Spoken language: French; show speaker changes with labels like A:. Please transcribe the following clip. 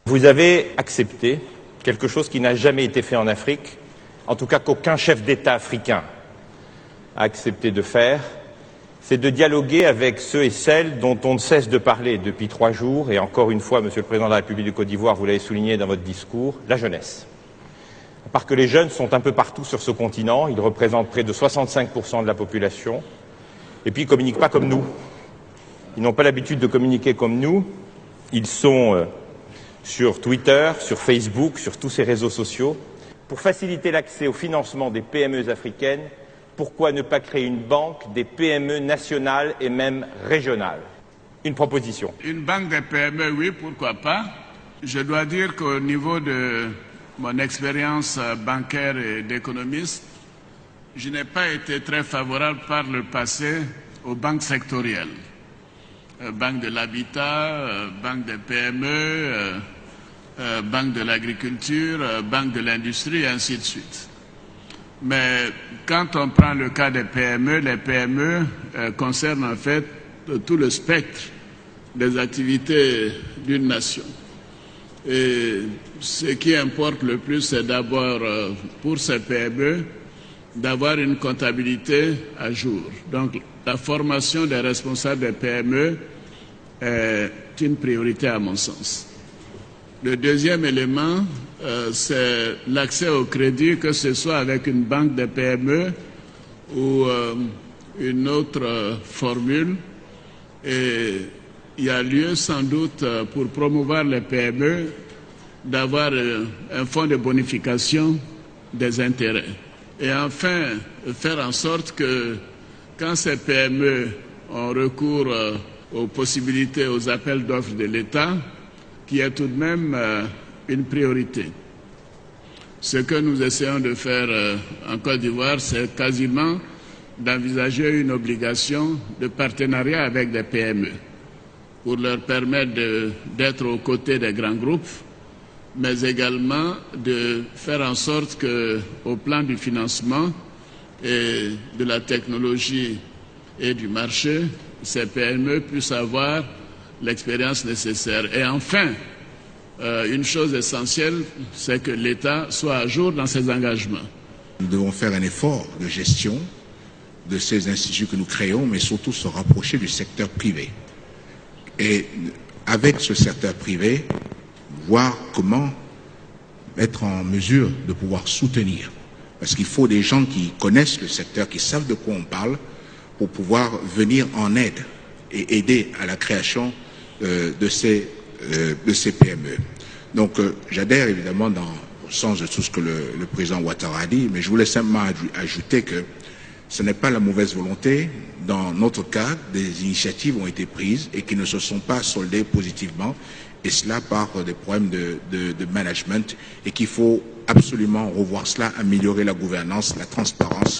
A: Vous avez accepté quelque chose qui n'a jamais été fait en Afrique, en tout cas qu'aucun chef d'État africain a accepté de faire, c'est de dialoguer avec ceux et celles dont on ne cesse de parler depuis 3 jours, et encore une fois, Monsieur le Président de la République de Côte d'Ivoire, vous l'avez souligné dans votre discours, la jeunesse. Parce que les jeunes sont un peu partout sur ce continent, ils représentent près de 65% de la population, et puis ils ne communiquent pas comme nous. Ils n'ont pas l'habitude de communiquer comme nous, ils sont sur Twitter, sur Facebook, sur tous ces réseaux sociaux. Pour faciliter l'accès au financement des PME africaines, pourquoi ne pas créer une banque des PME nationales et même régionales? Une proposition.
B: Une banque des PME, oui, pourquoi pas. Je dois dire qu'au niveau de mon expérience bancaire et d'économiste, je n'ai pas été très favorable par le passé aux banques sectorielles. Banque de l'habitat, banque des PME, banque de l'agriculture, banque de l'industrie, et ainsi de suite. Mais quand on prend le cas des PME, les PME concernent en fait tout le spectre des activités d'une nation. Et ce qui importe le plus, c'est d'abord pour ces PME d'avoir une comptabilité à jour. Donc la formation des responsables des PME est une priorité à mon sens. Le deuxième élément, c'est l'accès au crédit, que ce soit avec une banque de PME ou une autre formule. Et il y a lieu sans doute pour promouvoir les PME d'avoir un fonds de bonification des intérêts. Et enfin, faire en sorte que quand ces PME ont recours aux possibilités, aux appels d'offres de l'État, qu'il y ait tout de même une priorité. Ce que nous essayons de faire en Côte d'Ivoire, c'est quasiment d'envisager une obligation de partenariat avec des PME pour leur permettre d'être aux côtés des grands groupes, mais également de faire en sorte qu'au plan du financement et de la technologie et du marché, ces PME puissent avoir l'expérience nécessaire. Et enfin, une chose essentielle, c'est que l'État soit à jour dans ses engagements.
C: Nous devons faire un effort de gestion de ces instituts que nous créons, mais surtout se rapprocher du secteur privé. Et avec ce secteur privé, voir comment être en mesure de pouvoir soutenir. Parce qu'il faut des gens qui connaissent le secteur, qui savent de quoi on parle, pour pouvoir venir en aide et aider à la création de ces PME. Donc j'adhère évidemment dans le sens de tout ce que le président Ouattara a dit, mais je voulais simplement ajouter que ce n'est pas la mauvaise volonté. Dans notre cas, des initiatives ont été prises et qui ne se sont pas soldées positivement, et cela par des problèmes de management, et qu'il faut absolument revoir cela, améliorer la gouvernance, la transparence.